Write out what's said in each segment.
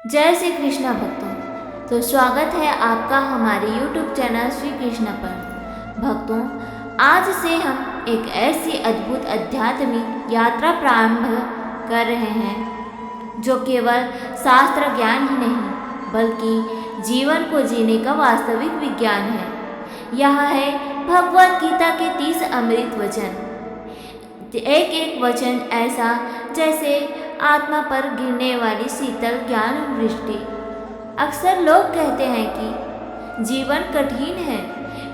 जय श्री कृष्ण भक्तों। तो स्वागत है आपका हमारे YouTube चैनल श्री कृष्ण पर। भक्तों, आज से हम एक ऐसी अद्भुत आध्यात्मिक यात्रा प्रारंभ कर रहे हैं जो केवल शास्त्र ज्ञान ही नहीं बल्कि जीवन को जीने का वास्तविक विज्ञान है। यह है भगवत गीता के 30 अमृत वचन। एक एक वचन ऐसा जैसे आत्मा पर गिरने वाली शीतल ज्ञान वृष्टि। अक्सर लोग कहते हैं कि जीवन कठिन है,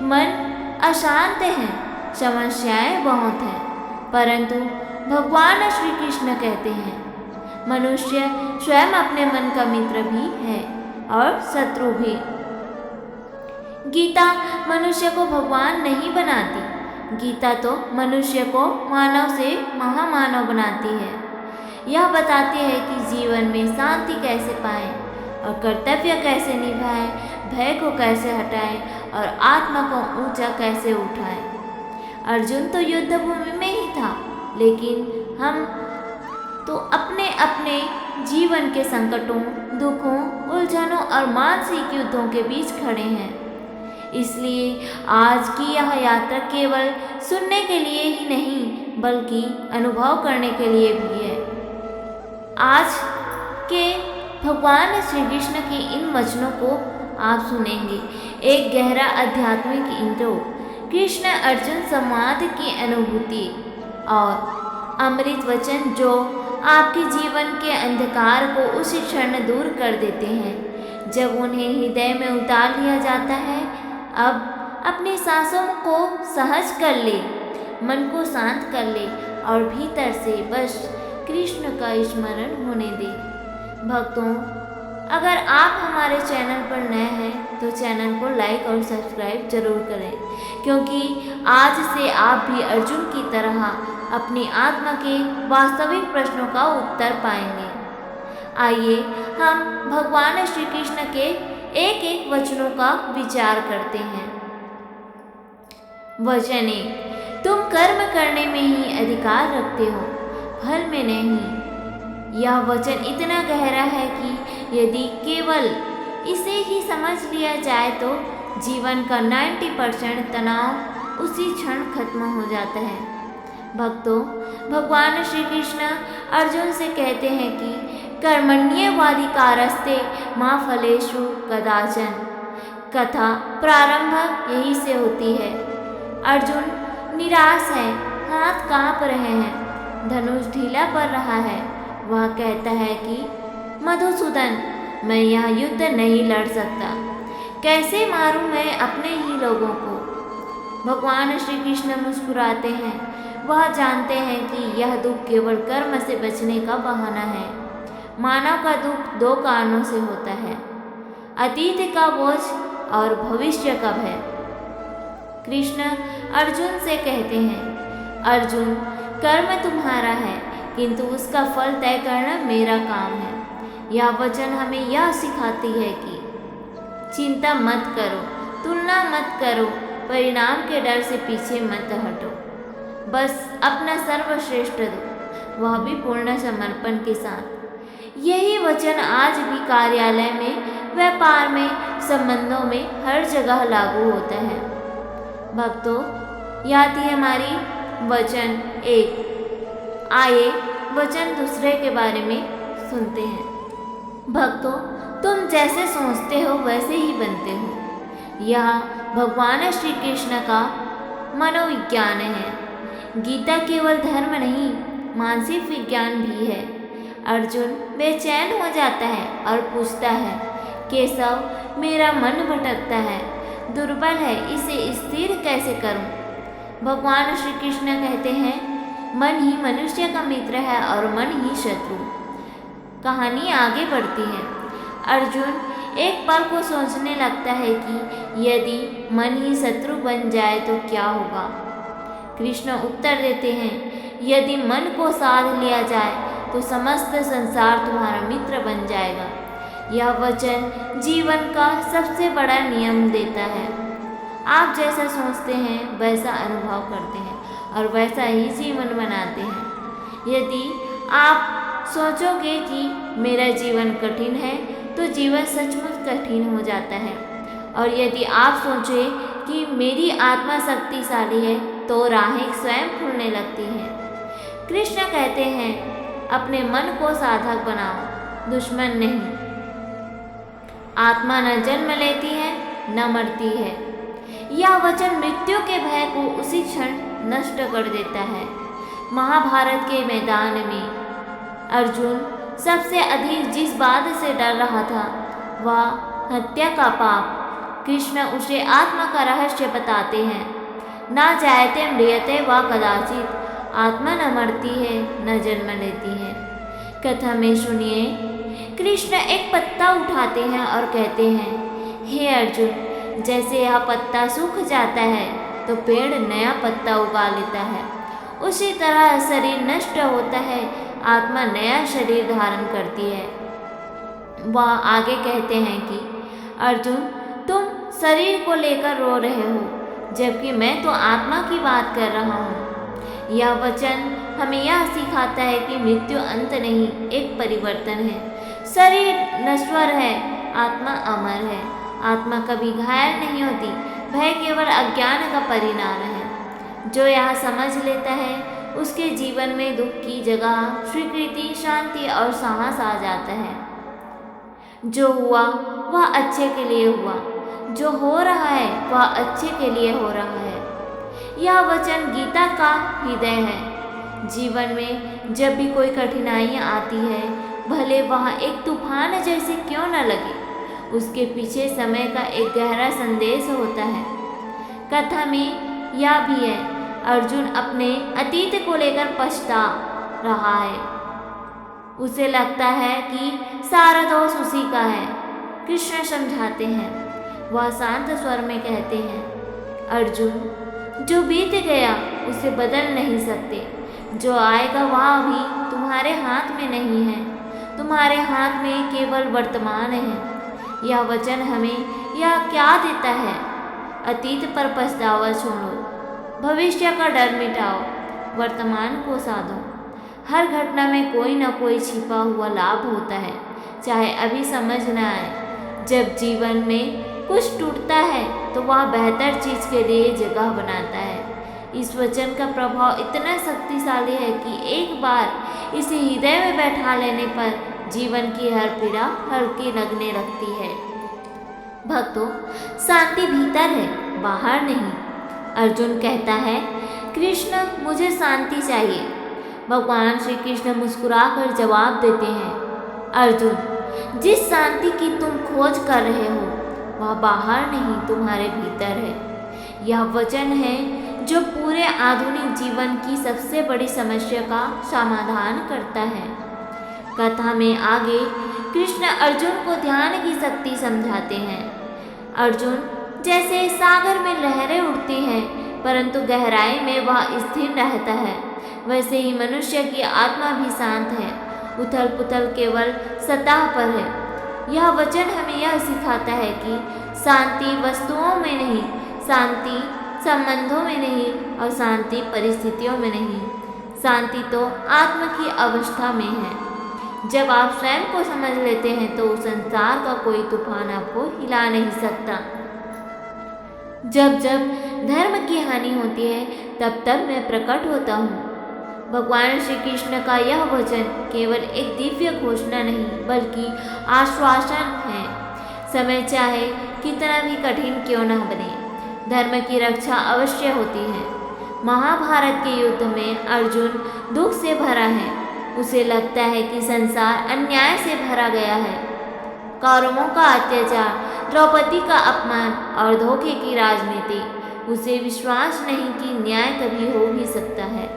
मन अशांत है, समस्याएं बहुत हैं, परंतु भगवान श्री कृष्ण कहते हैं मनुष्य स्वयं अपने मन का मित्र भी है और शत्रु भी। गीता मनुष्य को भगवान नहीं बनाती, गीता तो मनुष्य को मानव से महामानव बनाती है। यह बताती है कि जीवन में शांति कैसे पाएं और कर्तव्य कैसे निभाएं, भय को कैसे हटाएं और आत्मा को ऊंचा कैसे उठाएं। अर्जुन तो युद्ध भूमि में ही था, लेकिन हम तो अपने अपने जीवन के संकटों, दुखों, उलझनों और मानसिक युद्धों के बीच खड़े हैं। इसलिए आज की यह यात्रा केवल सुनने के लिए ही नहीं बल्कि अनुभव करने के लिए भी है। आज के भगवान श्री कृष्ण के इन वचनों को आप सुनेंगे, एक गहरा आध्यात्मिक इंट्रो, कृष्ण अर्जुन संवाद की अनुभूति और अमृत वचन जो आपके जीवन के अंधकार को उसी क्षण दूर कर देते हैं जब उन्हें हृदय में उतार लिया जाता है। अब अपनी सांसों को सहज कर ले, मन को शांत कर ले और भीतर से बस कृष्ण का स्मरण होने दे। भक्तों, अगर आप हमारे चैनल पर नए हैं तो चैनल को लाइक और सब्सक्राइब जरूर करें, क्योंकि आज से आप भी अर्जुन की तरह अपनी आत्मा के वास्तविक प्रश्नों का उत्तर पाएंगे। आइए हम भगवान श्री कृष्ण के एक एक वचनों का विचार करते हैं। वचन 1, तुम कर्म करने में ही अधिकार रखते हो, फल में नहीं। यह वचन इतना गहरा है कि यदि केवल इसे ही समझ लिया जाए तो जीवन का 90% तनाव उसी क्षण खत्म हो जाता है। भक्तों, भगवान श्री कृष्ण अर्जुन से कहते हैं कि कर्मण्येवाधिकारस्ते मा फलेषु कदाचन। कथा प्रारंभ यही से होती है। अर्जुन निराश है, हाथ कांप रहे हैं, धनुष ढीला पड़ रहा है। वह कहता है कि मधुसूदन, मैं यह युद्ध नहीं लड़ सकता, कैसे मारूं मैं अपने ही लोगों को। भगवान श्री कृष्ण मुस्कुराते हैं। वह जानते हैं कि यह दुख केवल कर्म से बचने का बहाना है। मानव का दुख 2 कारणों से होता है, अतीत का बोझ और भविष्य का भय। कृष्ण अर्जुन से कहते हैं, अर्जुन, कर्म तुम्हारा है किंतु उसका फल तय करना मेरा काम है। यह वचन हमें यह सिखाती है कि चिंता मत करो, तुलना मत करो, परिणाम के डर से पीछे मत हटो, बस अपना सर्वश्रेष्ठ दो, वह भी पूर्ण समर्पण के साथ। यही वचन आज भी कार्यालय में, व्यापार में, संबंधों में हर जगह लागू होता है। भक्तों, यह थी हमारी वचन 1। आइए वचन दूसरे के बारे में सुनते हैं। भक्तों, तुम जैसे सोचते हो वैसे ही बनते हो। यह भगवान श्री कृष्ण का मनोविज्ञान है। गीता केवल धर्म नहीं, मानसिक विज्ञान भी है। अर्जुन बेचैन हो जाता है और पूछता है, केशव, मेरा मन भटकता है, दुर्बल है, इसे स्थिर कैसे करूं? भगवान श्री कृष्ण कहते हैं, मन ही मनुष्य का मित्र है और मन ही शत्रु। कहानी आगे बढ़ती है। अर्जुन एक पल को सोचने लगता है कि यदि मन ही शत्रु बन जाए तो क्या होगा। कृष्ण उत्तर देते हैं, यदि मन को साध लिया जाए तो समस्त संसार तुम्हारा मित्र बन जाएगा। यह वचन जीवन का सबसे बड़ा नियम देता है। आप जैसा सोचते हैं वैसा अनुभव करते हैं और वैसा ही जीवन बनाते हैं। यदि आप सोचोगे कि मेरा जीवन कठिन है तो जीवन सचमुच कठिन हो जाता है, और यदि आप सोचें कि मेरी आत्मा शक्तिशाली है तो राहें स्वयं खुलने लगती हैं। कृष्ण कहते हैं, अपने मन को साधक बनाओ, दुश्मन नहीं। आत्मा न जन्म लेती है न मरती है। यह वचन मृत्यु के भय को उसी क्षण नष्ट कर देता है। महाभारत के मैदान में अर्जुन सबसे अधिक जिस बात से डर रहा था वह हत्या का पाप। कृष्ण उसे आत्मा का रहस्य बताते हैं। ना जायते म्रियते व कदाचित, आत्मा न मरती है न जन्म लेती है। कथा में सुनिए, कृष्ण एक पत्ता उठाते हैं और कहते हैं, हे अर्जुन, जैसे यह पत्ता सूख जाता है तो पेड़ नया पत्ता उगा लेता है, उसी तरह शरीर नष्ट होता है, आत्मा नया शरीर धारण करती है। वह आगे कहते हैं कि अर्जुन, तुम शरीर को लेकर रो रहे हो, जबकि मैं तो आत्मा की बात कर रहा हूँ। यह वचन हमें यह सिखाता है कि मृत्यु अंत नहीं, एक परिवर्तन है। शरीर नश्वर है, आत्मा अमर है। आत्मा कभी घायल नहीं होती, भय केवल अज्ञान का परिणाम है। जो यह समझ लेता है उसके जीवन में दुख की जगह स्वीकृति, शांति और साहस आ जाता है। जो हुआ वह अच्छे के लिए हुआ, जो हो रहा है वह अच्छे के लिए हो रहा है। यह वचन गीता का हृदय है। जीवन में जब भी कोई कठिनाइयाँ आती है, भले वह एक तूफान जैसे क्यों न लगे, उसके पीछे समय का एक गहरा संदेश होता है। कथा में यह भी है, अर्जुन अपने अतीत को लेकर पछता रहा है। उसे लगता है कि सारा दोष उसी का है। कृष्ण समझाते हैं, वह शांत स्वर में कहते हैं, अर्जुन, जो बीत गया उसे बदल नहीं सकते, जो आएगा वह भी तुम्हारे हाथ में नहीं है। तुम्हारे हाथ में केवल वर्तमान है। यह वचन हमें यह क्या देता है? अतीत पर पछतावा छोड़ो, भविष्य का डर मिटाओ, वर्तमान को साधो। हर घटना में कोई न कोई छिपा हुआ लाभ होता है, चाहे अभी समझ न आए। जब जीवन में कुछ टूटता है तो वह बेहतर चीज़ के लिए जगह बनाता है। इस वचन का प्रभाव इतना शक्तिशाली है कि एक बार इसे हृदय में बैठा लेने पर जीवन की हर पीड़ा हल्की लगने लगती है। भक्तों, शांति भीतर है, बाहर नहीं। अर्जुन कहता है, कृष्ण, मुझे शांति चाहिए। भगवान श्री कृष्ण मुस्कुराकर जवाब देते हैं, अर्जुन, जिस शांति की तुम खोज कर रहे हो वह बाहर नहीं, तुम्हारे भीतर है। यह वचन है जो पूरे आधुनिक जीवन की सबसे बड़ी समस्या का समाधान करता है। कथा में आगे कृष्ण अर्जुन को ध्यान की शक्ति समझाते हैं। अर्जुन, जैसे सागर में लहरें उठती हैं परंतु गहराई में वह स्थिर रहता है, वैसे ही मनुष्य की आत्मा भी शांत है, उथल पुथल केवल सतह पर है। यह वचन हमें यह सिखाता है कि शांति वस्तुओं में नहीं, शांति संबंधों में नहीं और शांति परिस्थितियों में नहीं, शांति तो आत्मा की अवस्था में है। जब आप स्वयं को समझ लेते हैं तो संसार का कोई तूफान आपको हिला नहीं सकता। जब जब धर्म की हानि होती है तब तब मैं प्रकट होता हूँ। भगवान श्री कृष्ण का यह वचन केवल एक दिव्य घोषणा नहीं बल्कि आश्वासन है। समय चाहे कितना भी कठिन क्यों न बने, धर्म की रक्षा अवश्य होती है। महाभारत के युद्ध में अर्जुन दुख से भरा है। उसे लगता है कि संसार अन्याय से भरा गया है। कौरवों का अत्याचार, द्रौपदी का अपमान और धोखे की राजनीति। उसे विश्वास नहीं कि न्याय कभी हो भी सकता है।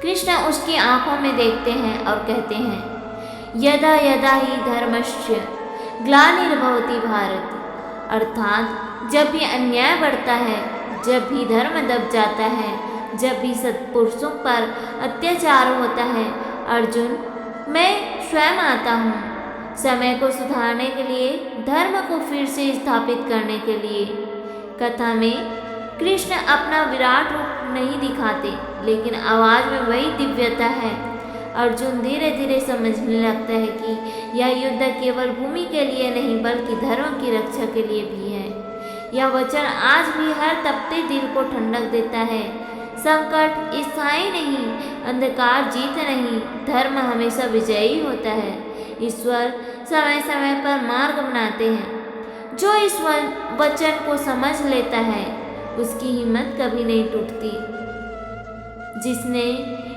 कृष्ण उसकी आंखों में देखते हैं और कहते हैं, यदा यदा ही धर्मस्य ग्लानिर्भवति भारत, अर्थात जब भी अन्याय बढ़ता है, जब भी धर्म दब जाता है, जब भी सत्पुरुषों पर अत्याचार होता है, अर्जुन, मैं स्वयं आता हूँ समय को सुधारने के लिए, धर्म को फिर से स्थापित करने के लिए। कथा में कृष्ण अपना विराट रूप नहीं दिखाते, लेकिन आवाज़ में वही दिव्यता है। अर्जुन धीरे धीरे समझने लगता है कि यह युद्ध केवल भूमि के लिए नहीं बल्कि धर्म की रक्षा के लिए भी है। यह वचन आज भी हर तपते दिल को ठंडक देता है। संकट स्थायी नहीं, अंधकार जीत नहीं, धर्म हमेशा विजयी होता है। ईश्वर समय समय पर मार्ग बनाते हैं। जो इस वचन को समझ लेता है उसकी हिम्मत कभी नहीं टूटती। जिसने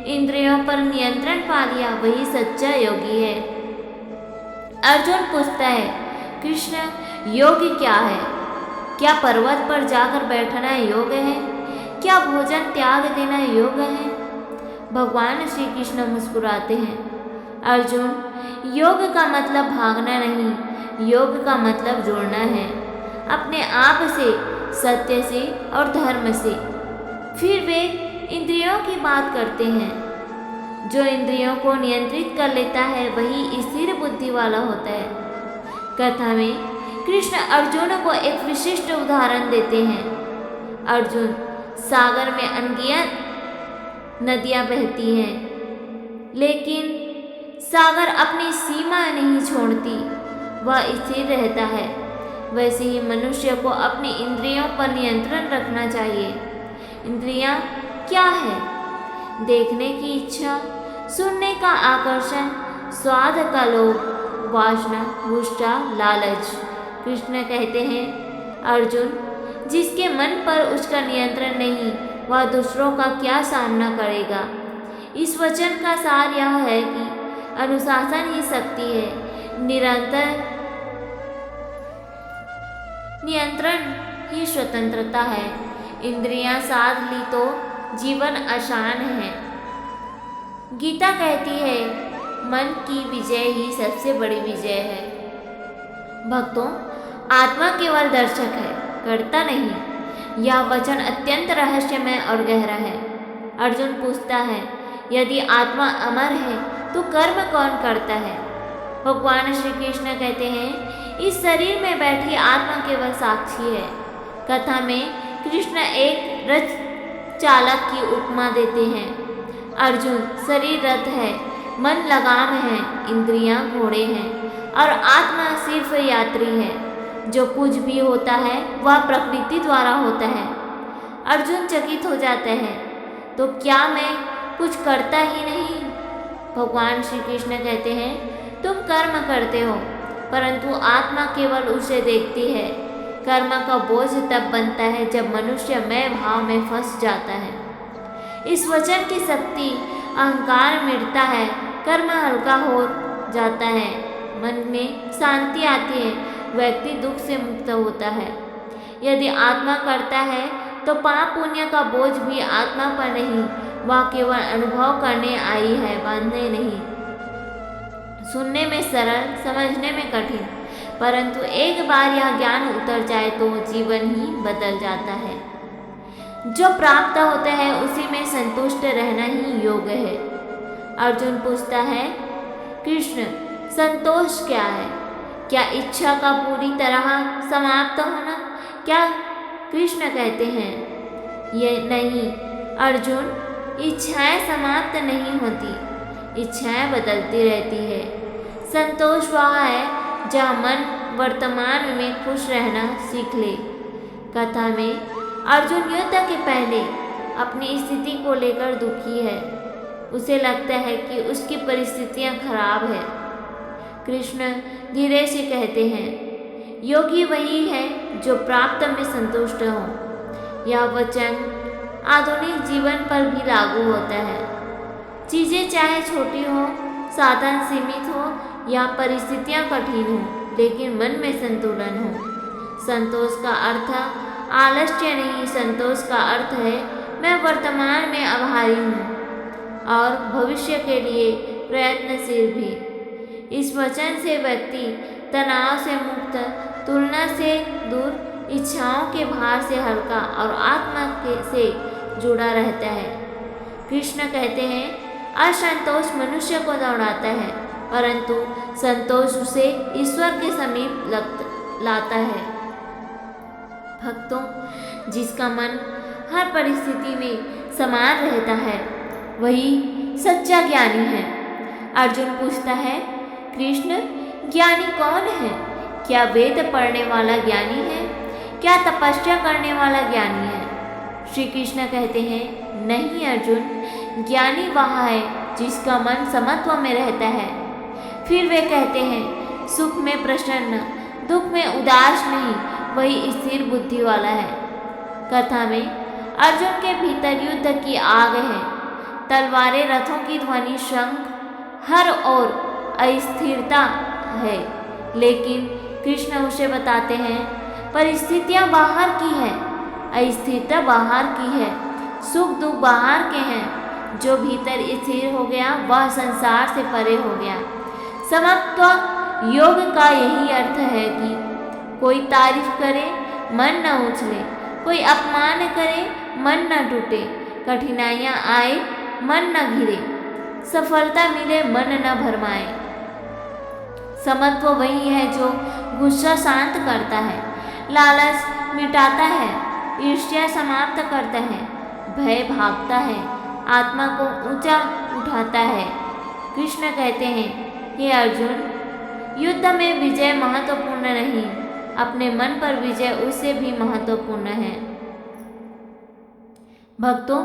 इंद्रियों पर नियंत्रण पा लिया वही सच्चा योगी है। अर्जुन पूछता है, कृष्ण योग क्या है? क्या पर्वत पर जाकर बैठना योग है? क्या भोजन त्याग देना योग है? भगवान श्री कृष्ण मुस्कुराते हैं, अर्जुन योग का मतलब भागना नहीं, योग का मतलब जुड़ना है अपने आप से, सत्य से और धर्म से। फिर वे इंद्रियों की बात करते हैं। जो इंद्रियों को नियंत्रित कर लेता है वही स्थिर बुद्धि वाला होता है। कथा में कृष्ण अर्जुन को एक विशिष्ट उदाहरण देते हैं। अर्जुन, सागर में अनगिनत नदियां बहती हैं, लेकिन सागर अपनी सीमा नहीं छोड़ती, वह स्थिर रहता है। वैसे ही मनुष्य को अपनी इंद्रियों पर नियंत्रण रखना चाहिए। इंद्रियां क्या है? देखने की इच्छा, सुनने का आकर्षण, स्वाद का लोभ, वासना, मुष्टा, लालच। कृष्ण कहते हैं, अर्जुन जिसके मन पर उसका नियंत्रण नहीं वह दूसरों का क्या सामना करेगा। इस वचन का सार यह है कि अनुशासन ही शक्ति है, निरंतर नियंत्रण ही स्वतंत्रता है। इंद्रियां साध ली तो जीवन आसान है। गीता कहती है, मन की विजय ही सबसे बड़ी विजय है। भक्तों, आत्मा केवल दर्शक है, करता नहीं। यह वचन अत्यंत रहस्यमय और गहरा है। अर्जुन पूछता है, यदि आत्मा अमर है तो कर्म कौन करता है? भगवान श्री कृष्ण कहते हैं, इस शरीर में बैठी आत्मा केवल साक्षी है। कथा में कृष्ण एक रथ चालक की उपमा देते हैं। अर्जुन, शरीर रथ है, मन लगाम है, इंद्रियां घोड़े हैं और आत्मा सिर्फ यात्री है। जो कुछ भी होता है वह प्रकृति द्वारा होता है। अर्जुन चकित हो जाता है, तो क्या मैं कुछ करता ही नहीं? भगवान श्री कृष्ण कहते हैं, तुम कर्म करते हो परंतु आत्मा केवल उसे देखती है। कर्म का बोझ तब बनता है जब मनुष्य मैं भाव में फंस जाता है। इस वचन की शक्ति, अहंकार मिटता है, कर्म हल्का हो जाता है, मन में शांति आती है, व्यक्ति दुख से मुक्त होता है। यदि आत्मा करता है तो पाप पुण्य का बोझ भी आत्मा पर नहीं, वह केवल अनुभव करने आई है, बांधने नहीं। सुनने में सरल, समझने में कठिन, परंतु एक बार यह ज्ञान उतर जाए तो जीवन ही बदल जाता है। जो प्राप्त होता है उसी में संतुष्ट रहना ही योग है। अर्जुन पूछता है, कृष्ण संतोष क्या है? क्या इच्छा का पूरी तरह समाप्त होना? क्या कृष्ण कहते हैं, ये नहीं अर्जुन, इच्छाएं समाप्त नहीं होती, इच्छाएं बदलती रहती है। संतोष वह है जहाँ मन वर्तमान में खुश रहना सीख ले। कथा में अर्जुन युद्ध के पहले अपनी स्थिति को लेकर दुखी है। उसे लगता है कि उसकी परिस्थितियां खराब है। कृष्ण धीरे से कहते हैं, योगी वही है जो प्राप्त में संतुष्ट हो। यह वचन आधुनिक जीवन पर भी लागू होता है। चीज़ें चाहे छोटी हो, साधन सीमित हो या परिस्थितियां कठिन हो, लेकिन मन में संतुलन हो। संतोष का अर्थ आलस्य नहीं, संतोष का अर्थ है मैं वर्तमान में आभारी हूँ और भविष्य के लिए प्रयत्नशील भी। इस वचन से व्यक्ति तनाव से मुक्त, तुलना से दूर, इच्छाओं के भार से हल्का और आत्मा से जुड़ा रहता है। कृष्ण कहते हैं, असंतोष मनुष्य को दौड़ाता है परंतु संतोष उसे ईश्वर के समीप लाता है। भक्तों, जिसका मन हर परिस्थिति में समान रहता है वही सच्चा ज्ञानी है। अर्जुन पूछता है, कृष्ण ज्ञानी कौन है? क्या वेद पढ़ने वाला ज्ञानी है? क्या तपस्या करने वाला ज्ञानी है? श्री कृष्ण कहते हैं, नहीं अर्जुन, ज्ञानी वह है जिसका मन समत्व में रहता है। फिर वे कहते हैं, सुख में प्रसन्न, दुख में उदास नहीं, वही स्थिर बुद्धि वाला है। कथा में अर्जुन के भीतर युद्ध की आग है, तलवारें, रथों की ध्वनि, शंख, हर ओर अस्थिरता है। लेकिन कृष्ण उसे बताते हैं, परिस्थितियां बाहर की है, अस्थिरता बाहर की है, सुख दुख बाहर के हैं। जो भीतर स्थिर हो गया वह संसार से परे हो गया। समत्व योग का यही अर्थ है कि कोई तारीफ करे मन न उछले, कोई अपमान करे मन न टूटे, कठिनाइयाँ आए मन न घिरे, सफलता मिले मन न भरमाए। समत्व वही है जो गुस्सा शांत करता है, लालच मिटाता है, ईर्ष्या समाप्त करता है, भय भागता है, आत्मा को ऊंचा उठाता है। कृष्ण कहते हैं, हे अर्जुन, युद्ध में विजय महत्वपूर्ण नहीं, अपने मन पर विजय उससे भी महत्वपूर्ण है। भक्तों,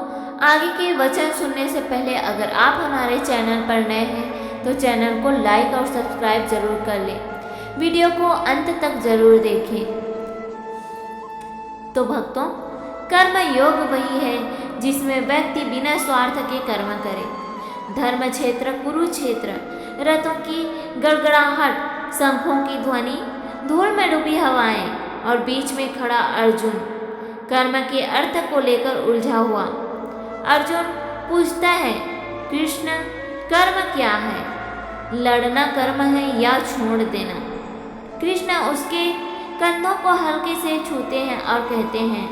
आगे के वचन सुनने से पहले अगर आप हमारे चैनल पर नए हैं तो चैनल को लाइक और सब्सक्राइब जरूर कर लें, वीडियो को अंत तक जरूर देखें। तो भक्तों, कर्म योग वही है जिसमें व्यक्ति बिना स्वार्थ के कर्म करे। धर्म क्षेत्र कुरुक्षेत्र, रथों की गड़गड़ाहट, शंखों की ध्वनि, धूल में डूबी हवाएं और बीच में खड़ा अर्जुन, कर्म के अर्थ को लेकर उलझा हुआ। अर्जुन पूछता है, कृष्ण कर्म क्या है? लड़ना कर्म है या छोड़ देना? कृष्ण उसके कंधों को हल्के से छूते हैं और कहते हैं,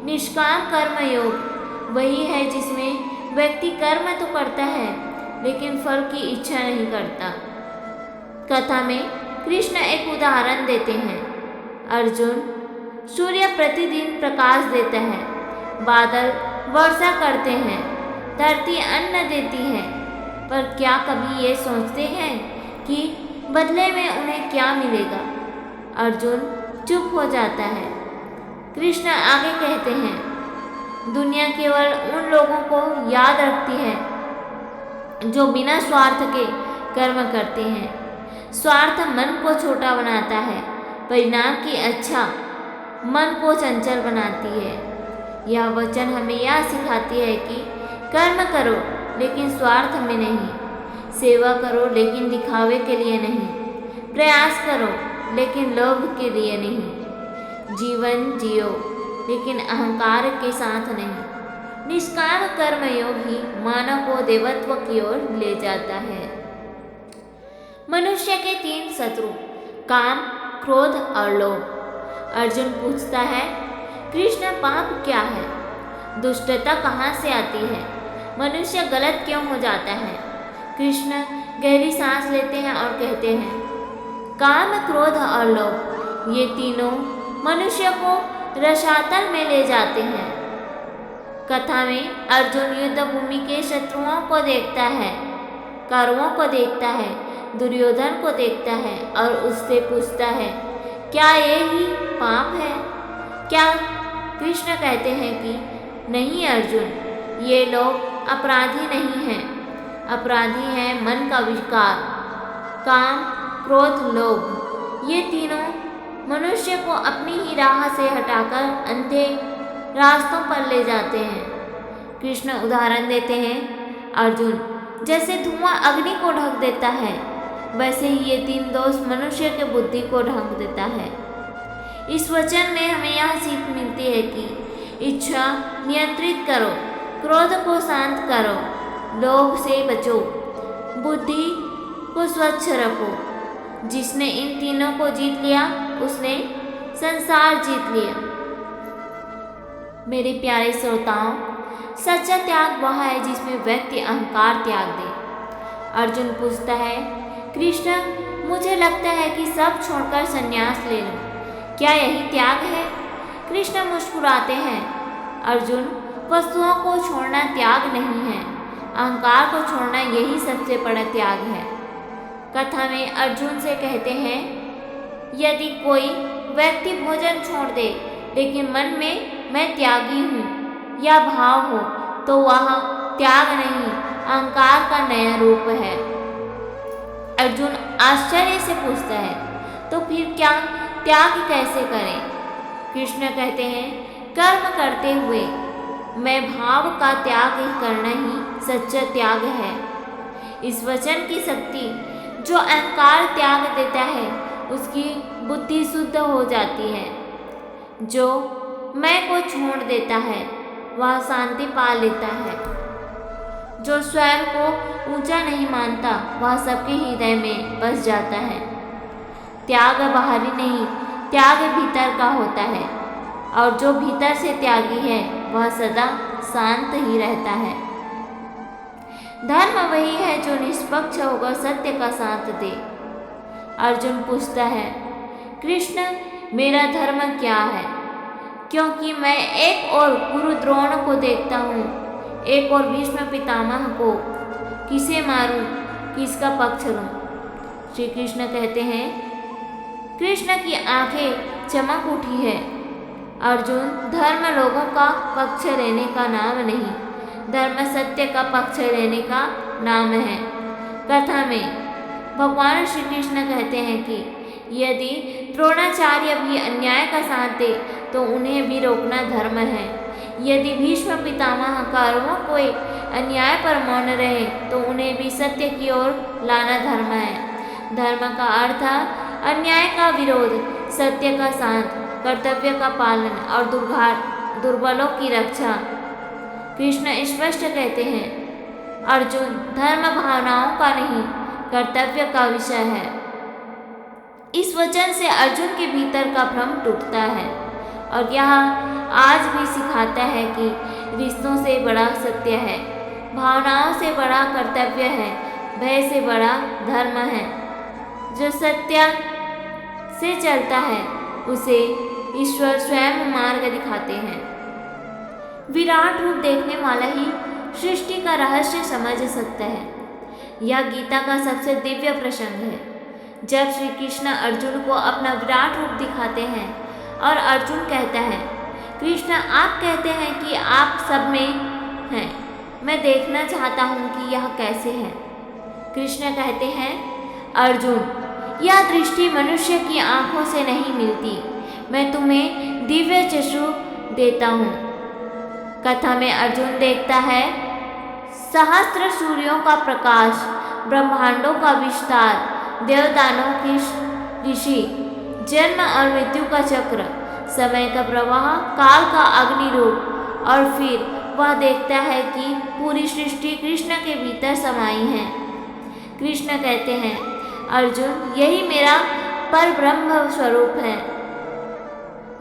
निष्काम कर्म योग वही है जिसमें व्यक्ति कर्म तो करता है लेकिन फल की इच्छा नहीं करता। कथा में कृष्ण एक उदाहरण देते हैं। अर्जुन, सूर्य प्रतिदिन प्रकाश देता है, बादल वर्षा करते हैं, धरती अन्न देती है, पर क्या कभी ये सोचते हैं कि बदले में उन्हें क्या मिलेगा? अर्जुन चुप हो जाता है। कृष्ण आगे कहते हैं, दुनिया केवल उन लोगों को याद रखती है जो बिना स्वार्थ के कर्म करते हैं। स्वार्थ मन को छोटा बनाता है, परिणाम की अच्छा मन को चंचल बनाती है। यह वचन हमें यह सिखाती है कि कर्म करो लेकिन स्वार्थ में नहीं, सेवा करो लेकिन दिखावे के लिए नहीं, प्रयास करो लेकिन लोभ के लिए नहीं, जीवन जियो लेकिन अहंकार के साथ नहीं। निष्काम कर्म योग ही मानव को देवत्व की ओर ले जाता है। मनुष्य के 3 शत्रु, काम, क्रोध और लोभ। अर्जुन पूछता है, कृष्ण पाप क्या है? दुष्टता कहाँ से आती है? मनुष्य गलत क्यों हो जाता है? कृष्ण गहरी सांस लेते हैं और कहते हैं, काम, क्रोध और लोभ ये तीनों मनुष्य को रसातल में ले जाते हैं। कथा में अर्जुन युद्ध भूमि के शत्रुओं को देखता है, कौरवों को देखता है, दुर्योधन को देखता है और उससे पूछता है, क्या ये ही पाप है? क्या? कृष्ण कहते हैं कि नहीं अर्जुन, ये लोग अपराधी नहीं हैं, अपराधी हैं मन का विकार, काम, क्रोध, लोभ। ये तीनों मनुष्य को अपनी ही राह से हटाकर अंधे रास्तों पर ले जाते हैं। कृष्ण उदाहरण देते हैं, अर्जुन जैसे धुआं अग्नि को ढक देता है वैसे ही ये 3 दोष मनुष्य के बुद्धि को ढक देता है। इस वचन में हमें यह सीख मिलती है कि इच्छा नियंत्रित करो, क्रोध को शांत करो, लोभ से बचो, बुद्धि को स्वच्छ रखो। जिसने इन तीनों को जीत लिया उसने संसार जीत लिया। मेरे प्यारे श्रोताओं, सच्चा त्याग वह है जिसमें व्यक्ति अहंकार त्याग दे। अर्जुन पूछता है, कृष्ण मुझे लगता है कि सब छोड़कर संन्यास ले लूं, क्या यही त्याग है? कृष्ण मुस्कुराते हैं, अर्जुन वस्तुओं को छोड़ना त्याग नहीं है, अहंकार को छोड़ना यही सबसे बड़ा त्याग है। कथा में अर्जुन से कहते हैं, यदि कोई व्यक्ति भोजन छोड़ दे लेकिन मन में मैं त्यागी हूँ या भाव हो तो वह त्याग नहीं, अहंकार का नया रूप है। अर्जुन आश्चर्य से पूछता है, तो फिर क्या त्याग कैसे करें? कृष्ण कहते हैं, कर्म करते हुए मैं भाव का त्याग करना ही सच्चा त्याग है। इस वचन की शक्ति जो अहंकार त्याग देता है उसकी बुद्धि शुद्ध हो जाती है। जो मैं को छोड़ देता है वह शांति पा लेता है। जो स्वयं को ऊंचा नहीं मानता वह सबके हृदय में बस जाता है। त्याग बाहरी नहीं, त्याग भीतर का होता है, और जो भीतर से त्यागी है वह सदा शांत ही रहता है। धर्म वही है जो निष्पक्ष होकर सत्य का साथ दे। अर्जुन पूछता है, कृष्ण मेरा धर्म क्या है? क्योंकि मैं एक और गुरु द्रोण को देखता हूँ, एक और भीष्म पितामह को, किसे मारूं, किसका पक्ष लूं? श्री कृष्ण कहते हैं, कृष्ण की आंखें चमक उठी है। अर्जुन, धर्म लोगों का पक्ष लेने का नाम नहीं, धर्म सत्य का पक्ष लेने का नाम है। कथा में भगवान श्री कृष्ण कहते हैं कि यदि द्रोणाचार्य भी अन्याय का साथ दे तो उन्हें भी रोकना धर्म है। यदि भीष्म पितामह कौरवों कोई अन्याय पर मौन रहे तो उन्हें भी सत्य की ओर लाना धर्म है। धर्म का अर्थ अन्याय का विरोध, सत्य का साथ, कर्तव्य का पालन और दुर्बलों की रक्षा। कृष्ण स्पष्ट कहते हैं, अर्जुन, धर्म भावनाओं का नहीं, कर्तव्य का विषय है। इस वचन से अर्जुन के भीतर का भ्रम टूटता है और यह आज भी सिखाता है कि रिश्तों से बड़ा सत्य है, भावनाओं से बड़ा कर्तव्य है, भय से बड़ा धर्म है। जो सत्य से चलता है उसे ईश्वर स्वयं मार्ग दिखाते हैं। विराट रूप देखने वाला ही सृष्टि का रहस्य समझ सकता है। यह गीता का सबसे दिव्य प्रसंग है, जब श्री कृष्ण अर्जुन को अपना विराट रूप दिखाते हैं और अर्जुन कहता है, कृष्ण आप कहते हैं कि आप सब में हैं, मैं देखना चाहता हूँ कि यह कैसे है। कृष्ण कहते हैं, अर्जुन, यह दृष्टि मनुष्य की आंखों से नहीं मिलती, मैं तुम्हें दिव्य चक्षु देता हूँ। कथा में अर्जुन देखता है सहस्त्र सूर्यों का प्रकाश, ब्रह्मांडों का विस्तार, देवदानों की ऋषि, जन्म और मृत्यु का चक्र, समय का प्रवाह, काल का अग्नि रूप, और फिर वह देखता है कि पूरी सृष्टि कृष्ण के भीतर समाई है। कृष्ण कहते हैं, अर्जुन, यही मेरा पर ब्रह्म स्वरूप है,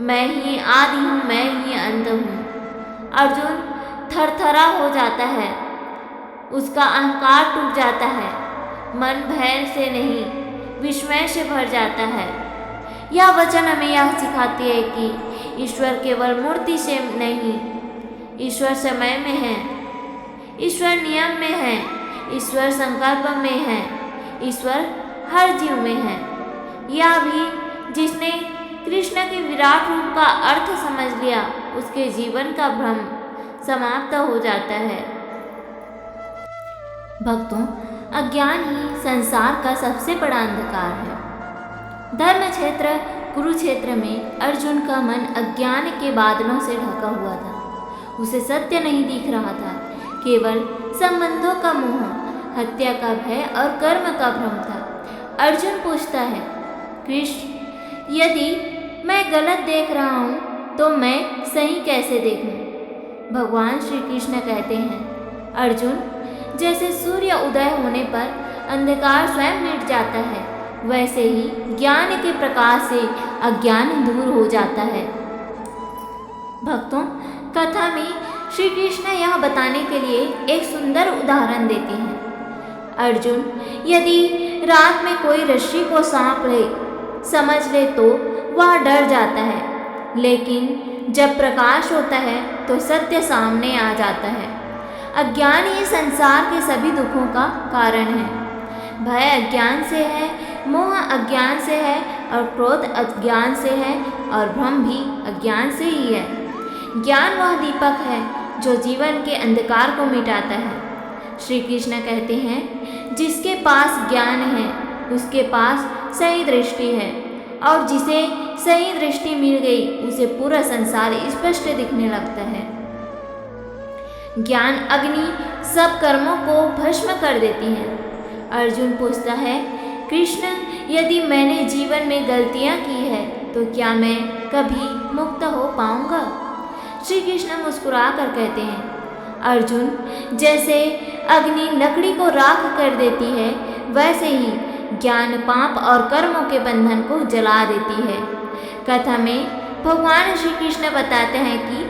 मैं ही आदि हूँ, मैं ही अंत हूँ। अर्जुन थरथरा हो जाता है, उसका अहंकार टूट जाता है, मन भय से नहीं विस्मय से भर जाता है। यह वचन हमें यह सिखाती है कि ईश्वर केवल मूर्ति से नहीं, ईश्वर समय में है, ईश्वर नियम में है, ईश्वर संकल्प में है, ईश्वर हर जीव में है। यह भी जिसने कृष्ण के विराट रूप का अर्थ समझ लिया, उसके जीवन का भ्रम समाप्त हो जाता है। भक्तों, अज्ञान ही संसार का सबसे बड़ा अंधकार है। धर्म क्षेत्र कुरुक्षेत्र में अर्जुन का मन अज्ञान के बादलों से ढका हुआ था। उसे सत्य नहीं दिख रहा था, केवल संबंधों का मोह, हत्या का भय और कर्म का भ्रम था। अर्जुन पूछता है, कृष्ण, यदि मैं गलत देख रहा हूँ तो मैं सही कैसे देखूँ? भगवान श्री कृष्ण कहते हैं, अर्जुन, जैसे सूर्य उदय होने पर अंधकार स्वयं मिट जाता है, वैसे ही ज्ञान के प्रकाश से अज्ञान दूर हो जाता है। भक्तों, कथा में श्री कृष्ण यह बताने के लिए एक सुंदर उदाहरण देते हैं। अर्जुन, यदि रात में कोई रस्सी को सांप ले समझ ले तो वह डर जाता है, लेकिन जब प्रकाश होता है तो सत्य सामने आ जाता है। अज्ञान ही संसार के सभी दुखों का कारण है। भय अज्ञान से है, मोह अज्ञान से है और क्रोध अज्ञान से है और भ्रम भी अज्ञान से ही है। ज्ञान वह दीपक है जो जीवन के अंधकार को मिटाता है। श्री कृष्ण कहते हैं, जिसके पास ज्ञान है उसके पास सही दृष्टि है, और जिसे सही दृष्टि मिल गई उसे पूरा संसार स्पष्ट दिखने लगता है। ज्ञान अग्नि सब कर्मों को भस्म कर देती है। अर्जुन पूछता है, कृष्ण, यदि मैंने जीवन में गलतियां की है तो क्या मैं कभी मुक्त हो पाऊंगा? श्री कृष्ण मुस्कुरा कर कहते हैं, अर्जुन, जैसे अग्नि लकड़ी को राख कर देती है, वैसे ही ज्ञान पाप और कर्मों के बंधन को जला देती है। कथा में भगवान श्री कृष्ण बताते हैं कि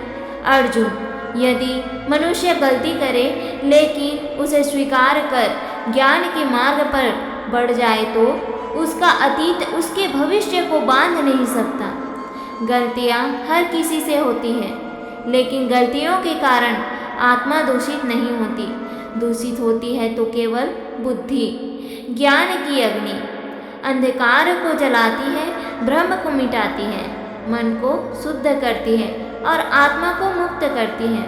अर्जुन, यदि मनुष्य गलती करे लेकिन उसे स्वीकार कर ज्ञान के मार्ग पर बढ़ जाए तो उसका अतीत उसके भविष्य को बांध नहीं सकता। गलतियाँ हर किसी से होती है, लेकिन गलतियों के कारण आत्मा दूषित नहीं होती। दूषित होती है तो केवल बुद्धि। ज्ञान की अग्नि अंधकार को जलाती है, भ्रम को मिटाती है, मन को शुद्ध करती है और आत्मा को मुक्त करती है।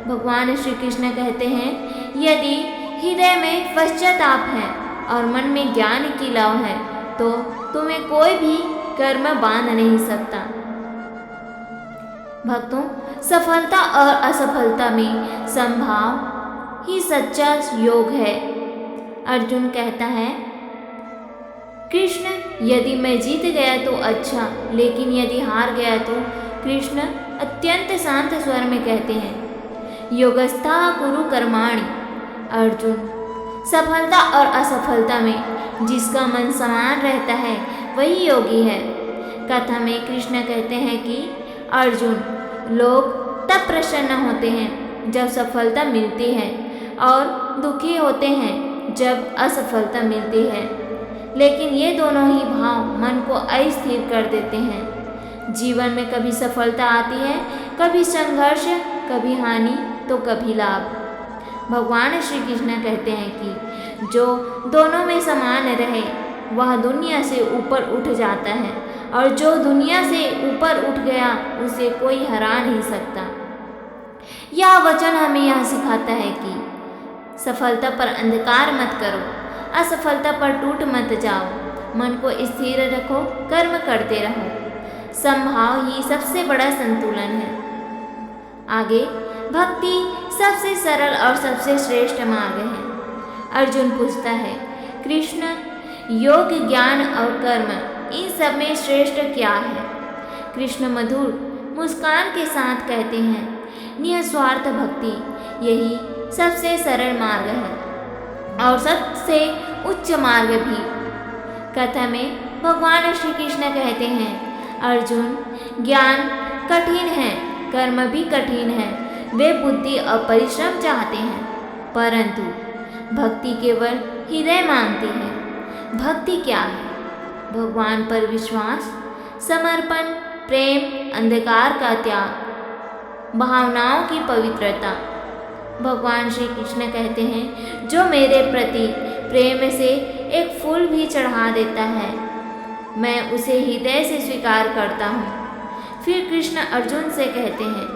भगवान श्री कृष्ण कहते हैं, यदि हृदय में पश्चाताप है और मन में ज्ञान की लौ है तो तुम्हें कोई भी कर्म बांध नहीं सकता। भक्तों, सफलता और असफलता में संभाव ही सच्चा योग है। अर्जुन कहता है, कृष्ण, यदि मैं जीत गया तो अच्छा, लेकिन यदि हार गया तो? कृष्ण अत्यंत शांत स्वर में कहते हैं, योगस्था कुरु कर्माणि। अर्जुन, सफलता और असफलता में जिसका मन समान रहता है वही योगी है। कथा में कृष्ण कहते हैं कि अर्जुन, लोग तब प्रसन्न होते हैं जब सफलता मिलती है और दुखी होते हैं जब असफलता मिलती है, लेकिन ये दोनों ही भाव मन को अस्थिर कर देते हैं। जीवन में कभी सफलता आती है, कभी संघर्ष, कभी हानि तो कभी लाभ। भगवान श्री कृष्ण कहते हैं कि जो दोनों में समान रहे वह दुनिया से ऊपर उठ जाता है, और जो दुनिया से ऊपर उठ गया उसे कोई हरा नहीं सकता। यह वचन हमें यह सिखाता है कि सफलता पर अंधकार मत करो, असफलता पर टूट मत जाओ, मन को स्थिर रखो, कर्म करते रहो। समभाव ही सबसे बड़ा संतुलन है। आगे, भक्ति सबसे सरल और सबसे श्रेष्ठ मार्ग है। अर्जुन पूछता है, कृष्ण, योग, ज्ञान और कर्म, इन सब में श्रेष्ठ क्या है? कृष्ण मधुर मुस्कान के साथ कहते हैं, निस्वार्थ भक्ति यही सबसे सरल मार्ग है और सबसे उच्च मार्ग भी। कथा में भगवान श्री कृष्ण कहते हैं, अर्जुन, ज्ञान कठिन है, कर्म भी कठिन है, वे बुद्धि और परिश्रम चाहते हैं, परंतु भक्ति केवल हृदय मांगती है। भक्ति क्या है? भगवान पर विश्वास, समर्पण, प्रेम, अंधकार का त्याग, भावनाओं की पवित्रता। भगवान श्री कृष्ण कहते हैं, जो मेरे प्रति प्रेम से एक फूल भी चढ़ा देता है, मैं उसे हृदय से स्वीकार करता हूँ। फिर कृष्ण अर्जुन से कहते हैं,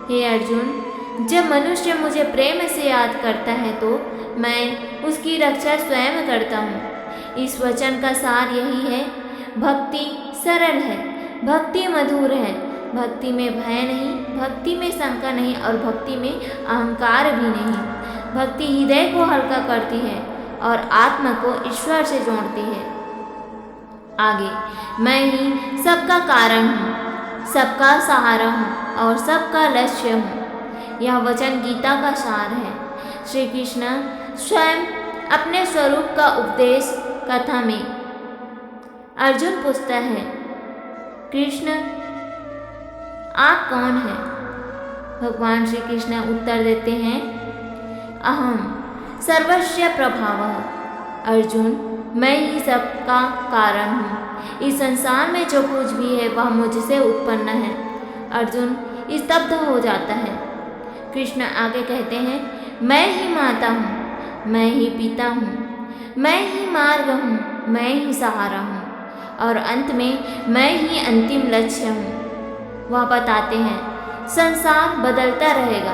हे अर्जुन, जब मनुष्य मुझे प्रेम से याद करता है तो मैं उसकी रक्षा स्वयं करता हूँ। इस वचन का सार यही है, भक्ति सरल है, भक्ति मधुर है, भक्ति में भय नहीं, भक्ति में शंका नहीं और भक्ति में अहंकार भी नहीं। भक्ति हृदय को हल्का करती है और आत्मा को ईश्वर से जोड़ती है। आगे, मैं ही सबका कारण हूँ, सबका सहारा हूँ और सबका लक्ष्य हूँ। यह वचन गीता का सार है। श्री कृष्ण स्वयं अपने स्वरूप का उपदेश कथा में। अर्जुन पूछता है, कृष्ण, आप कौन हैं? भगवान श्री कृष्ण उत्तर देते हैं, अहम सर्वस्य प्रभावः। अर्जुन, मैं ही सबका कारण हूँ। इस संसार में जो कुछ भी है वह मुझसे उत्पन्न है। अर्जुन स्तब्ध हो जाता है। कृष्ण आगे कहते हैं, मैं ही माता हूँ, मैं ही पिता हूँ, मैं ही मार्ग हूँ, मैं ही सहारा हूँ और अंत में मैं ही अंतिम लक्ष्य हूँ। वह बताते हैं संसार बदलता रहेगा,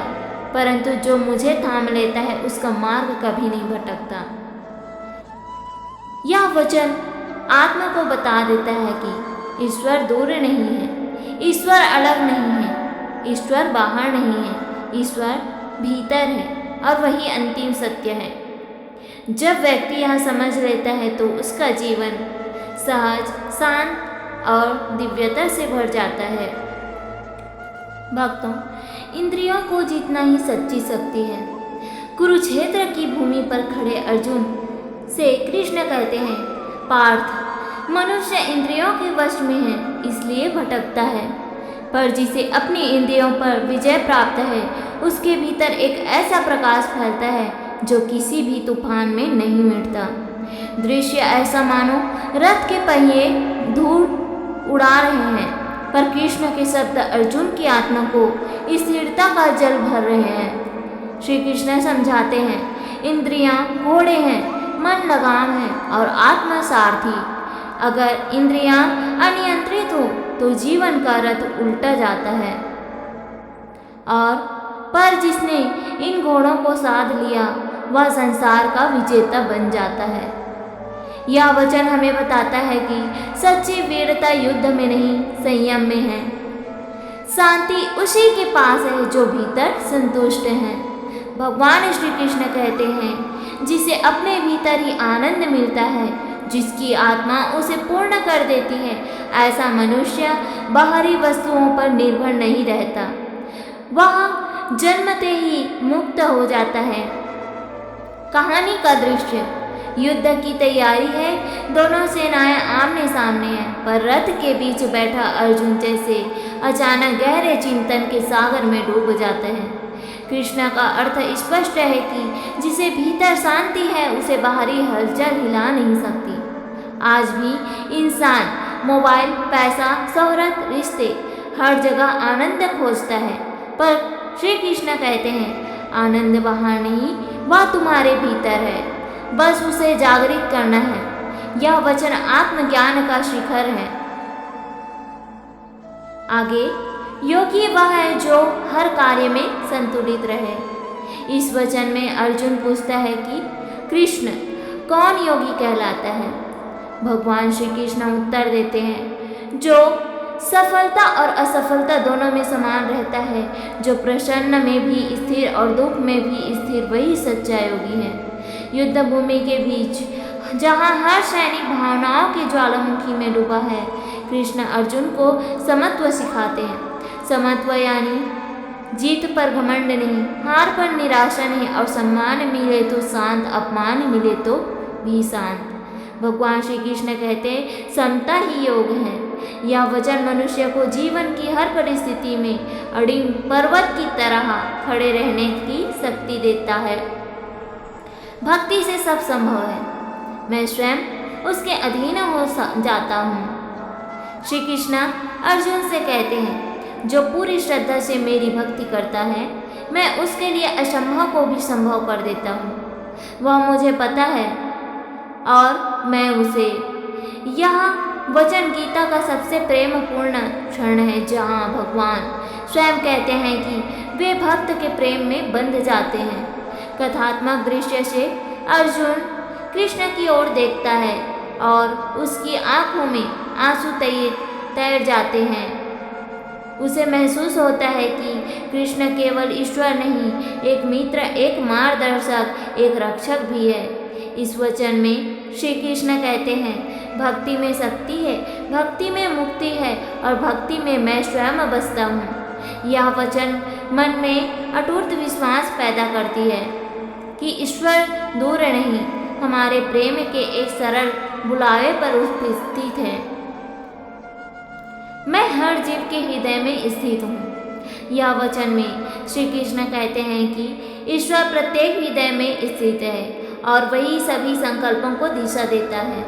परंतु जो मुझे थाम लेता है उसका मार्ग कभी नहीं भटकता। यह वचन आत्मा को बता देता है कि ईश्वर दूर नहीं है, ईश्वर अलग नहीं है, ईश्वर बाहर नहीं है, ईश्वर भीतर है और वही अंतिम सत्य है। जब व्यक्ति यह समझ लेता है तो उसका जीवन सहज, शांत और दिव्यता से भर जाता है। भक्तों, इंद्रियों को जीतना ही सच्ची शक्ति है। कुरुक्षेत्र की भूमि पर खड़े अर्जुन से कृष्ण कहते हैं, पार्थ, मनुष्य इंद्रियों के वश में है, इसलिए भटकता है, पर जिसे अपनी इंद्रियों पर विजय प्राप्त है उसके भीतर एक ऐसा प्रकाश फैलता है जो किसी भी तूफान में नहीं मिटता। दृश्य ऐसा मानो रथ के पहिए धूल उड़ा रहे हैं, पर कृष्ण के शब्द अर्जुन की आत्मा को स्थिरता का जल भर रहे हैं। श्री कृष्ण समझाते हैं, इंद्रियां घोड़े हैं, मन लगाम है और आत्मा सारथी। अगर इंद्रियां अनियंत्रित हो तो जीवन का रथ उल्टा जाता है, और पर जिसने इन घोड़ों को साध लिया वह संसार का विजेता बन जाता है। यह वचन हमें बताता है कि सच्ची वीरता युद्ध में नहीं, संयम में है। शांति उसी के पास है जो भीतर संतुष्ट है। भगवान श्री कृष्ण कहते हैं, जिसे अपने भीतर ही आनंद मिलता है, जिसकी आत्मा उसे पूर्ण कर देती है, ऐसा मनुष्य बाहरी वस्तुओं पर निर्भर नहीं रहता, वह जन्मते ही मुक्त हो जाता है। कहानी का दृश्य युद्ध की तैयारी है, दोनों सेनाएं आमने सामने हैं, पर रथ के बीच बैठा अर्जुन जैसे अचानक गहरे चिंतन के सागर में डूब जाते हैं। कृष्ण का अर्थ स्पष्ट है कि जिसे भीतर शांति है उसे बाहरी हलचल हिला नहीं सकती। आज भी इंसान मोबाइल, पैसा, शोहरत, रिश्ते, हर जगह आनंद खोजता है, पर श्री कृष्ण कहते हैं, आनंद बाहर नहीं, वह तुम्हारे भीतर है, बस उसे जागृत करना है। यह वचन आत्मज्ञान का शिखर है। आगे, योगी वह है जो हर कार्य में संतुलित रहे। इस वचन में अर्जुन पूछता है कि कृष्ण, कौन योगी कहलाता है? भगवान श्री कृष्ण उत्तर देते हैं, जो सफलता और असफलता दोनों में समान रहता है, जो प्रसन्न में भी स्थिर और दुख में भी स्थिर, वही सच्चा योगी है। युद्ध भूमि के बीच जहाँ हर सैनिक भावनाओं के ज्वालामुखी में डूबा है, कृष्ण अर्जुन को समत्व सिखाते हैं। समत्व यानी जीत पर घमंड नहीं, हार पर निराशा नहीं, और सम्मान मिले तो शांत, अपमान मिले तो भी शांत। भगवान श्री कृष्ण कहते हैं, समता ही योग है। यह वचन मनुष्य को जीवन की हर परिस्थिति में अडिग पर्वत की तरह खड़े रहने की शक्ति देता है। भक्ति से सब संभव है, मैं स्वयं उसके अधीन हो जाता हूँ। श्री कृष्ण अर्जुन से कहते हैं, जो पूरी श्रद्धा से मेरी भक्ति करता है, मैं उसके लिए असंभव को भी संभव कर देता हूँ। वह मुझे पता है और मैं उसे। यह वचन गीता का सबसे प्रेमपूर्ण क्षण है, जहाँ भगवान स्वयं कहते हैं कि वे भक्त के प्रेम में बंध जाते हैं। कथात्मक दृश्य से अर्जुन कृष्ण की ओर देखता है और उसकी आंखों में आंसू तैर जाते हैं। उसे महसूस होता है कि कृष्ण केवल ईश्वर नहीं, एक मित्र, एक मार्गदर्शक, एक रक्षक भी है। इस वचन में श्री कृष्ण कहते हैं, भक्ति में शक्ति है, भक्ति में मुक्ति है और भक्ति में मैं स्वयं बसता हूँ। यह वचन मन में अटूट विश्वास पैदा करती है कि ईश्वर दूर नहीं, हमारे प्रेम के एक सरल बुलावे पर उपस्थित है। मैं हर जीव के हृदय में स्थित हूँ। यह वचन में श्री कृष्ण कहते हैं कि ईश्वर प्रत्येक हृदय में स्थित है और वही सभी संकल्पों को दिशा देता है।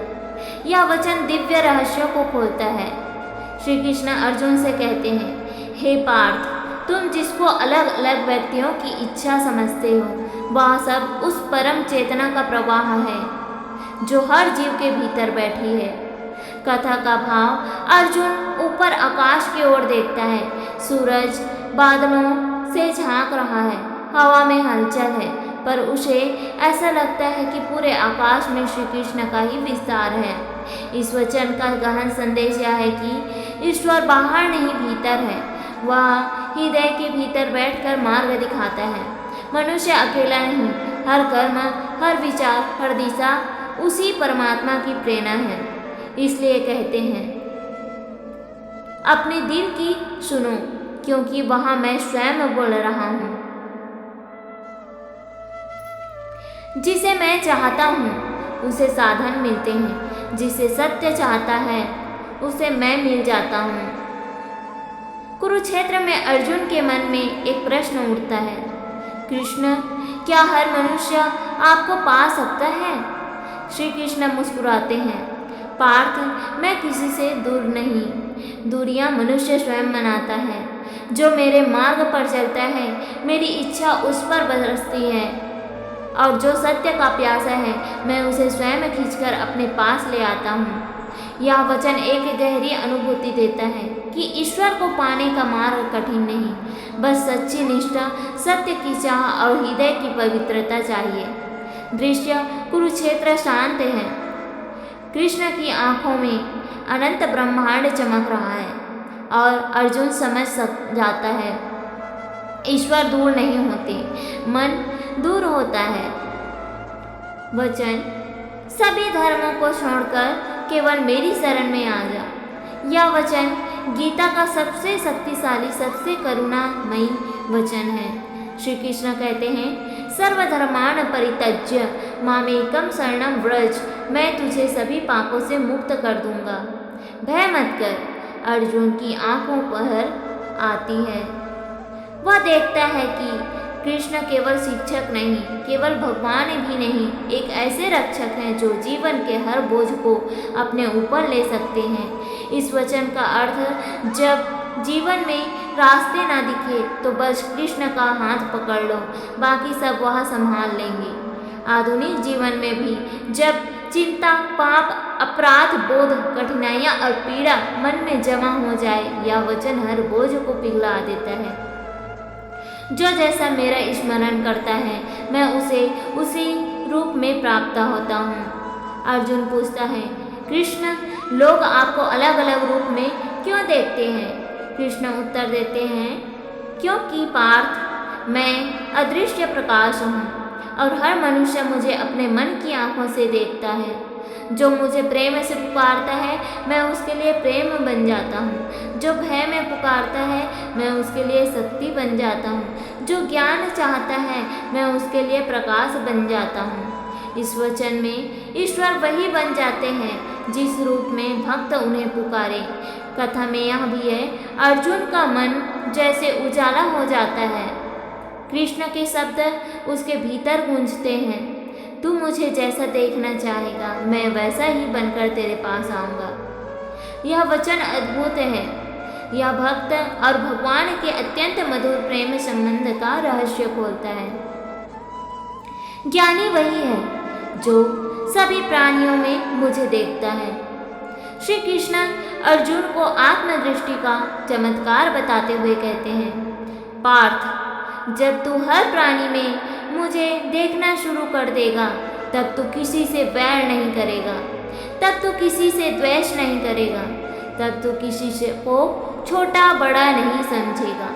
यह वचन दिव्य रहस्यों को खोलता है। श्री कृष्ण अर्जुन से कहते हैं, हे पार्थ, तुम जिसको अलग अलग व्यक्तियों की इच्छा समझते हो, वह सब उस परम चेतना का प्रवाह है जो हर जीव के भीतर बैठी है। कथा का भाव अर्जुन ऊपर आकाश की ओर देखता है। सूरज बादलों से झांक रहा है, हवा में हलचल है, पर उसे ऐसा लगता है कि पूरे आकाश में श्री कृष्ण का ही विस्तार है। इस वचन का गहन संदेश यह है कि ईश्वर बाहर नहीं भीतर है। वह हृदय के भीतर बैठकर मार्ग दिखाता है। मनुष्य अकेला नहीं, हर कर्म, हर विचार, हर दिशा उसी परमात्मा की प्रेरणा है। इसलिए कहते हैं, अपने दिल की सुनो, क्योंकि वहां मैं स्वयं बोल रहा हूं। जिसे मैं चाहता हूं उसे साधन मिलते हैं, जिसे सत्य चाहता है उसे मैं मिल जाता हूं। कुरुक्षेत्र में अर्जुन के मन में एक प्रश्न उठता है, कृष्ण, क्या हर मनुष्य आपको पा सकता है? श्री कृष्ण मुस्कुराते हैं, पार्थ, मैं किसी से दूर नहीं, दूरियां मनुष्य स्वयं मनाता है। जो मेरे मार्ग पर चलता है, मेरी इच्छा उस पर बरसती है, और जो सत्य का प्यासा है, मैं उसे स्वयं खींचकर अपने पास ले आता हूँ। यह वचन एक गहरी अनुभूति देता है कि ईश्वर को पाने का मार्ग कठिन नहीं, बस सच्ची निष्ठा, सत्य की चाह और हृदय की पवित्रता चाहिए। दृश्य कुरुक्षेत्र शांत है। कृष्ण की आंखों में अनंत ब्रह्मांड चमक रहा है और अर्जुन समझ जाता है, ईश्वर दूर नहीं होते, मन दूर होता है। वचन, सभी धर्मों को छोड़कर केवल मेरी शरण में आ जा। यह वचन गीता का सबसे शक्तिशाली, सबसे करुणामयी वचन है। श्री कृष्ण कहते हैं, सर्वधर्मान् परित्यज्य मामेकं शरणं व्रज, मैं तुझे सभी पापों से मुक्त कर दूंगा, भय मत कर। अर्जुन की आंखों पर आती है। वह देखता है कि कृष्ण केवल शिक्षक नहीं, केवल भगवान भी नहीं, एक ऐसे रक्षक हैं जो जीवन के हर बोझ को अपने ऊपर ले सकते हैं। इस वचन का अर्थ, जब जीवन में रास्ते ना दिखे तो बस कृष्ण का हाथ पकड़ लो, बाकी सब वह संभाल लेंगे। आधुनिक जीवन में भी जब चिंता, पाप, अपराध बोध, कठिनाइयाँ और पीड़ा मन में जमा हो जाए, यह वचन हर बोझ को पिघला देता है। जो जैसा मेरा स्मरण करता है, मैं उसे उसी रूप में प्राप्त होता हूँ। अर्जुन पूछता है, कृष्ण, लोग आपको अलग अलग रूप में क्यों देखते हैं? कृष्ण उत्तर देते हैं, क्योंकि पार्थ, मैं अदृश्य प्रकाश हूँ और हर मनुष्य मुझे अपने मन की आंखों से देखता है। जो मुझे प्रेम से पुकारता है, मैं उसके लिए प्रेम बन जाता हूँ। जो भय में पुकारता है, मैं उसके लिए शक्ति बन जाता हूँ। जो ज्ञान चाहता है, मैं उसके लिए प्रकाश बन जाता हूँ। इस वचन में ईश्वर वही बन जाते हैं जिस रूप में भक्त उन्हें पुकारे। कथा में यह भी है, अर्जुन का मन जैसे उजाला हो जाता है, कृष्ण के शब्द उसके भीतर गूंजते हैं, तू मुझे जैसा देखना चाहेगा, मैं वैसा ही बनकर तेरे पास आऊँगा। यह वचन अद्भुत है। यह भक्त और भगवान के अत्यंत मधुर प्रेम संबंध का रहस्य खोलता है। ज्ञानी वही है जो सभी प्राणियों में मुझे देखता है। श्री कृष्ण अर्जुन को आत्मदृष्टि का चमत्कार बताते हुए कहते हैं, पार्थ, जब तू हर प्राणी में मुझे देखना शुरू कर देगा, तब तू किसी से वैर नहीं करेगा, तब तू किसी से द्वेष नहीं करेगा, तब तू किसी से को छोटा बड़ा नहीं समझेगा,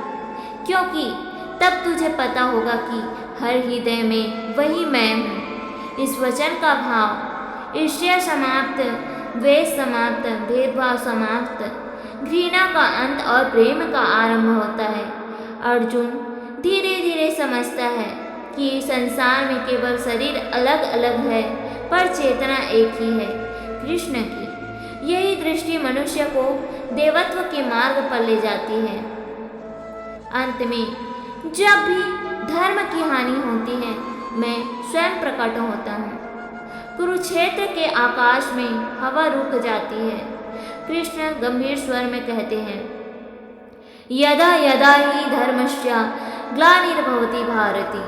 क्योंकि तब तुझे पता होगा कि हर हृदय में वही मैं हूँ। इस वचन का भाव, ईर्ष्या समाप्त, द्वेष समाप्त, भेदभाव समाप्त, घृणा का अंत और प्रेम का आरंभ होता है। अर्जुन धीरे धीरे समझता है कि संसार में केवल शरीर अलग अलग है, पर चेतना एक ही है, कृष्ण की। यही दृष्टि मनुष्य को देवत्व के मार्ग पर ले जाती है। अंत में जब भी धर्म की हानि होती है, मैं स्वयं प्रकट होता हूँ। कुरुक्षेत्र के आकाश में हवा रुक जाती है। कृष्ण गंभीर स्वर में कहते हैं, यदा यदा ही धर्मस्य ग्लानिर्भवति भारती।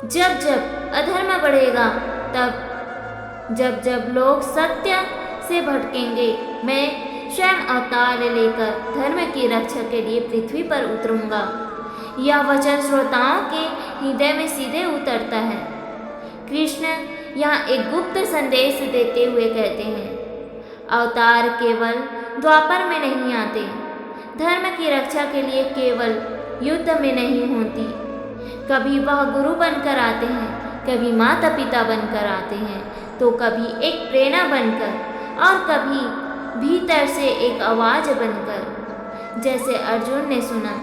जब जब अधर्म बढ़ेगा, तब जब जब लोग सत्य से भटकेंगे, मैं स्वयं अवतार लेकर धर्म की रक्षा के लिए पृथ्वी पर उतरूंगा। यह वचन श्रोताओं के हृदय में सीधे उतरता है। कृष्ण यहाँ एक गुप्त संदेश देते हुए कहते हैं, अवतार केवल द्वापर में नहीं आते, धर्म की रक्षा के लिए केवल युद्ध में नहीं होती। कभी वह गुरु बनकर आते हैं, कभी माता पिता बनकर आते हैं, तो कभी एक प्रेरणा बनकर और कभी भीतर से एक आवाज़ बनकर। जैसे अर्जुन ने सुना,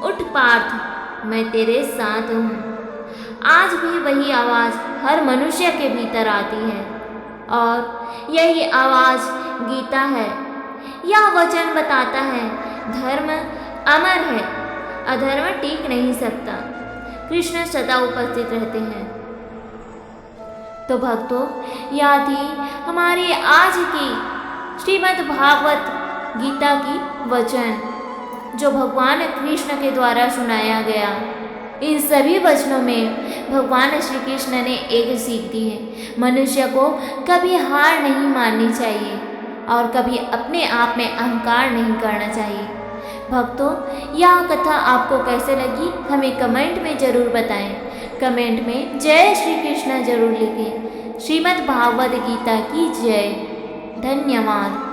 उठ पार्थ, मैं तेरे साथ हूँ। आज भी वही आवाज़ हर मनुष्य के भीतर आती है और यही आवाज़ गीता है। यह वचन बताता है, धर्म अमर है, अधर्म टिक नहीं सकता। कृष्ण सदा उपस्थित रहते हैं। तो भक्तों, यह थी हमारी आज की श्रीमद् भागवत गीता की वचन, जो भगवान कृष्ण के द्वारा सुनाया गया। इन सभी वचनों में भगवान श्री कृष्ण ने एक सीख दी है, मनुष्य को कभी हार नहीं माननी चाहिए और कभी अपने आप में अहंकार नहीं करना चाहिए। भक्तों, यह कथा आपको कैसे लगी हमें कमेंट में ज़रूर बताएं। कमेंट में जय श्री कृष्ण जरूर लिखें। श्रीमद् भागवत गीता की जय। धन्यवाद।